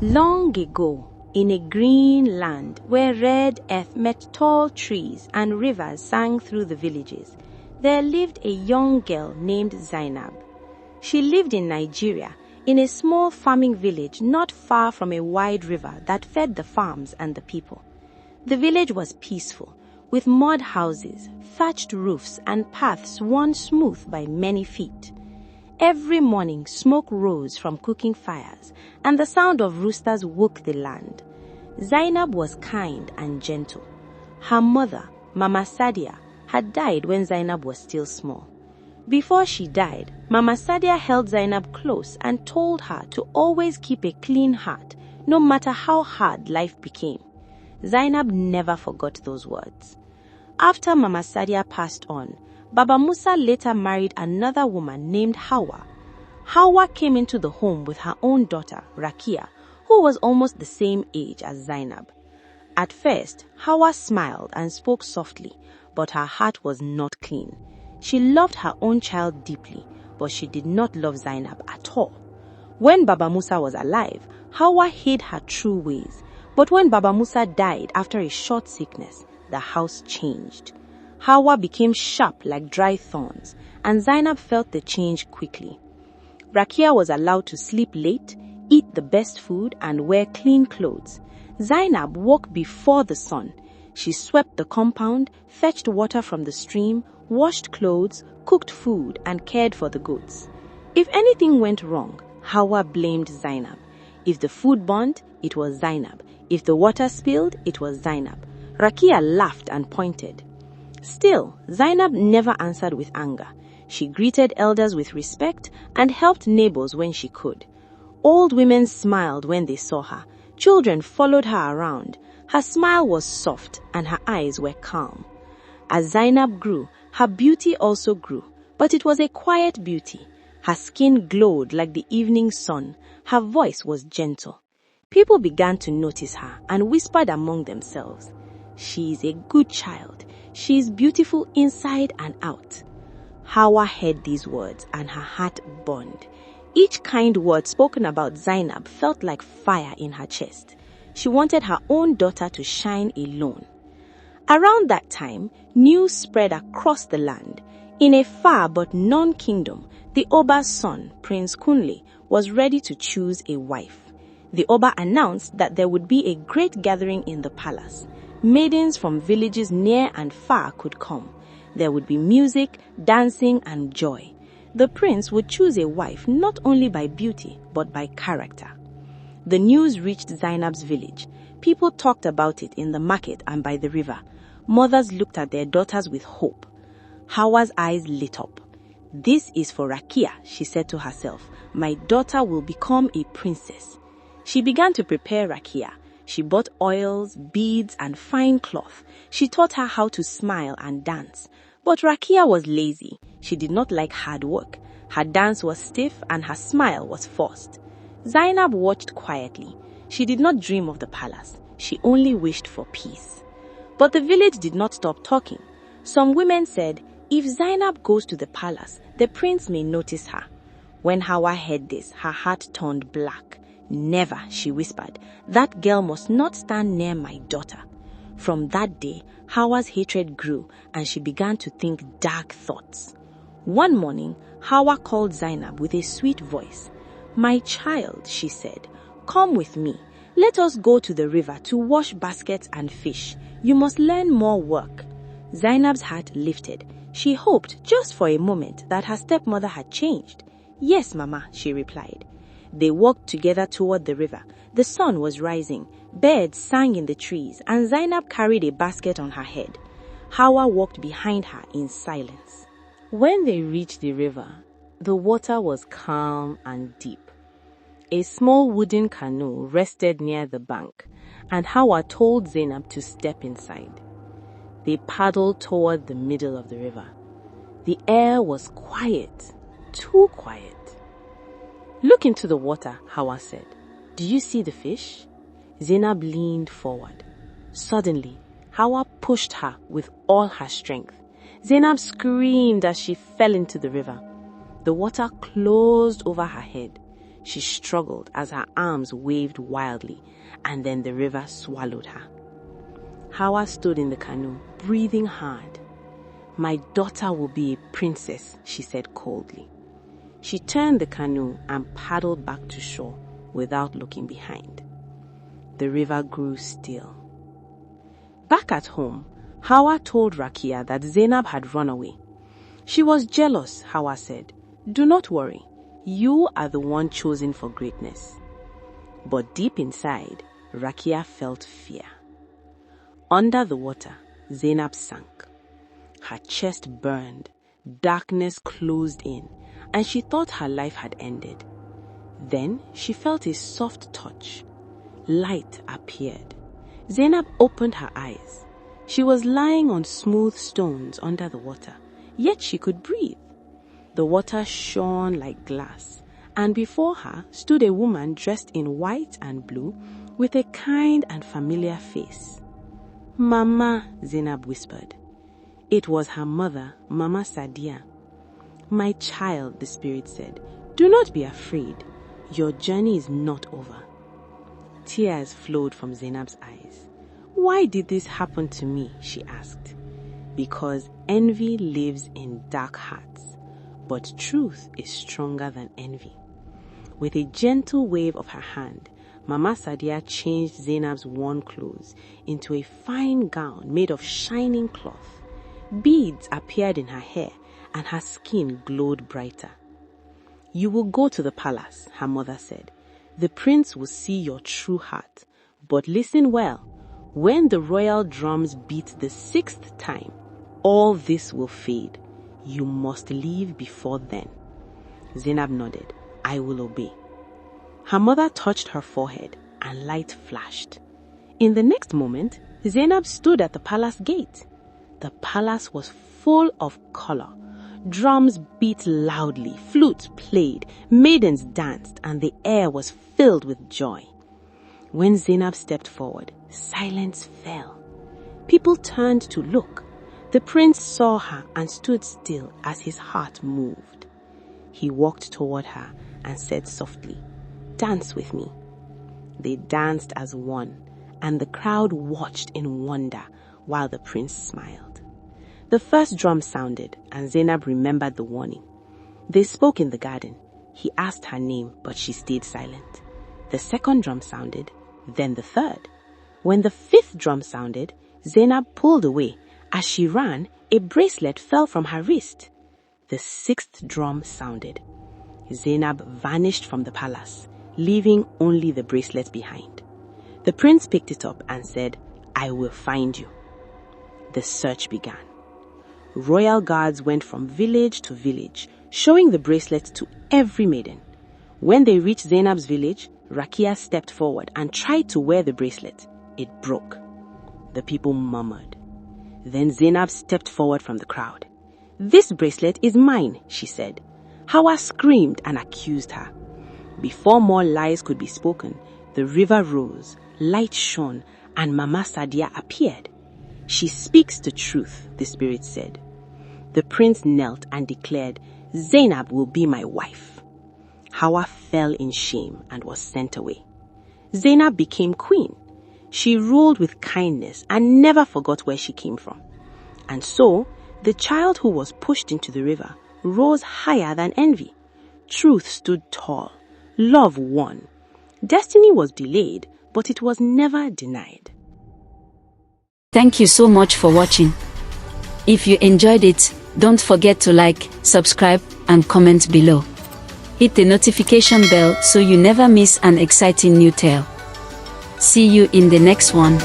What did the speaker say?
Long ago, in a green land where red earth met tall trees and rivers sang through the villages, there lived a young girl named Zainab. She lived in Nigeria, in a small farming village not far from a wide river that fed the farms and the people. The village was peaceful, with mud houses, thatched roofs, and paths worn smooth by many feet. Every morning, smoke rose from cooking fires, and the sound of roosters woke the land. Zainab was kind and gentle. Her mother, Mama Sadia, had died when Zainab was still small. Before she died, Mama Sadia held Zainab close and told her to always keep a clean heart, no matter how hard life became. Zainab never forgot those words. After Mama Sadia passed on, Baba Musa later married another woman named Hawa. Hawa came into the home with her own daughter, Rakia, who was almost the same age as Zainab. At first, Hawa smiled and spoke softly, but her heart was not clean. She loved her own child deeply, but she did not love Zainab at all. When Baba Musa was alive, Hawa hid her true ways, but when Baba Musa died after a short sickness, the house changed. Hawa became sharp like dry thorns, and Zainab felt the change quickly. Rakia was allowed to sleep late, eat the best food, and wear clean clothes. Zainab woke before the sun. She swept the compound, fetched water from the stream, washed clothes, cooked food, and cared for the goats. If anything went wrong, Hawa blamed Zainab. If the food burnt, it was Zainab. If the water spilled, it was Zainab. Rakia laughed and pointed. Still, Zainab never answered with anger. She greeted elders with respect and helped neighbors when she could. Old women smiled when they saw her. Children followed her around. Her smile was soft and her eyes were calm. As Zainab grew, her beauty also grew, but it was a quiet beauty. Her skin glowed like the evening sun. Her voice was gentle. People began to notice her and whispered among themselves, "She is a good child. She is beautiful inside and out." Hawa heard these words and her heart burned. Each kind word spoken about Zainab felt like fire in her chest. She wanted her own daughter to shine alone. Around that time, news spread across the land. In a far but non-kingdom, the Oba's son, Prince Kunle, was ready to choose a wife. The Oba announced that there would be a great gathering in the palace. Maidens from villages near and far could come. There would be music, dancing, and joy. The prince would choose a wife not only by beauty, but by character. The news reached Zainab's village. People talked about it in the market and by the river. Mothers looked at their daughters with hope. Hawa's eyes lit up. "This is for Rakia," she said to herself. "My daughter will become a princess." She began to prepare Rakia. She bought oils, beads, and fine cloth. She taught her how to smile and dance. But Rakia was lazy. She did not like hard work. Her dance was stiff and her smile was forced. Zainab watched quietly. She did not dream of the palace. She only wished for peace. But the village did not stop talking. Some women said, "If Zainab goes to the palace, the prince may notice her." When Hawa heard this, her heart turned black. "Never," she whispered. "That girl must not stand near my daughter." From that day, Hawa's hatred grew and she began to think dark thoughts. One morning, Hawa called Zainab with a sweet voice. "My child," she said, "come with me. Let us go to the river to wash baskets and fish. You must learn more work." Zainab's heart lifted. She hoped just for a moment that her stepmother had changed. "Yes, Mama," she replied. They walked together toward the river. The sun was rising. Birds sang in the trees, and Zainab carried a basket on her head. Hawa walked behind her in silence. When they reached the river, the water was calm and deep. A small wooden canoe rested near the bank, and Hawa told Zainab to step inside. They paddled toward the middle of the river. The air was quiet, too quiet. "Look into the water," Hawa said. "Do you see the fish?" Zainab leaned forward. Suddenly, Hawa pushed her with all her strength. Zainab screamed as she fell into the river. The water closed over her head. She struggled as her arms waved wildly, and then the river swallowed her. Hawa stood in the canoe, breathing hard. "My daughter will be a princess," she said coldly. She turned the canoe and paddled back to shore without looking behind. The river grew still. Back at home, Hawa told Rakia that Zainab had run away. She was jealous, Hawa said. "Do not worry. You are the one chosen for greatness." But deep inside, Rakia felt fear. Under the water, Zainab sank. Her chest burned, darkness closed in, and she thought her life had ended. Then she felt a soft touch. Light appeared. Zainab opened her eyes. She was lying on smooth stones under the water, yet she could breathe. The water shone like glass, and before her stood a woman dressed in white and blue with a kind and familiar face. "Mama," Zainab whispered. It was her mother, Mama Sadia. "My child," the spirit said, "do not be afraid. Your journey is not over." Tears flowed from Zainab's eyes. "Why did this happen to me?" she asked. "Because envy lives in dark hearts, but truth is stronger than envy." With a gentle wave of her hand, Mama Sadia changed Zainab's worn clothes into a fine gown made of shining cloth. Beads appeared in her hair, and her skin glowed brighter. "You will go to the palace," her mother said. "The prince will see your true heart. But listen well. When the royal drums beat the 6th time, all this will fade. You must leave before then." Zainab nodded. "I will obey." Her mother touched her forehead, and light flashed. In the next moment, Zainab stood at the palace gate. The palace was full of color. Drums beat loudly, flutes played, maidens danced, and the air was filled with joy. When Zainab stepped forward, silence fell. People turned to look. The prince saw her and stood still as his heart moved. He walked toward her and said softly, "Dance with me." They danced as one, and the crowd watched in wonder while the prince smiled. The first drum sounded, and Zainab remembered the warning. They spoke in the garden. He asked her name, but she stayed silent. The second drum sounded, then the third. When the 5th drum sounded, Zainab pulled away. As she ran, a bracelet fell from her wrist. The 6th drum sounded. Zainab vanished from the palace, leaving only the bracelet behind. The prince picked it up and said, "I will find you." The search began. Royal guards went from village to village, showing the bracelet to every maiden. When they reached Zainab's village, Rakia stepped forward and tried to wear the bracelet. It broke. The people murmured. Then Zainab stepped forward from the crowd. "This bracelet is mine," she said. Hawa screamed and accused her. Before more lies could be spoken, the river rose, light shone, and Mama Sadia appeared. "She speaks the truth," the spirit said. The prince knelt and declared, "Zainab will be my wife." Hawa fell in shame and was sent away. Zainab became queen. She ruled with kindness and never forgot where she came from. And so, the child who was pushed into the river rose higher than envy. Truth stood tall. Love won. Destiny was delayed, but it was never denied. Thank you so much for watching. If you enjoyed it, don't forget to like, subscribe, and comment below. Hit the notification bell so you never miss an exciting new tale. See you in the next one.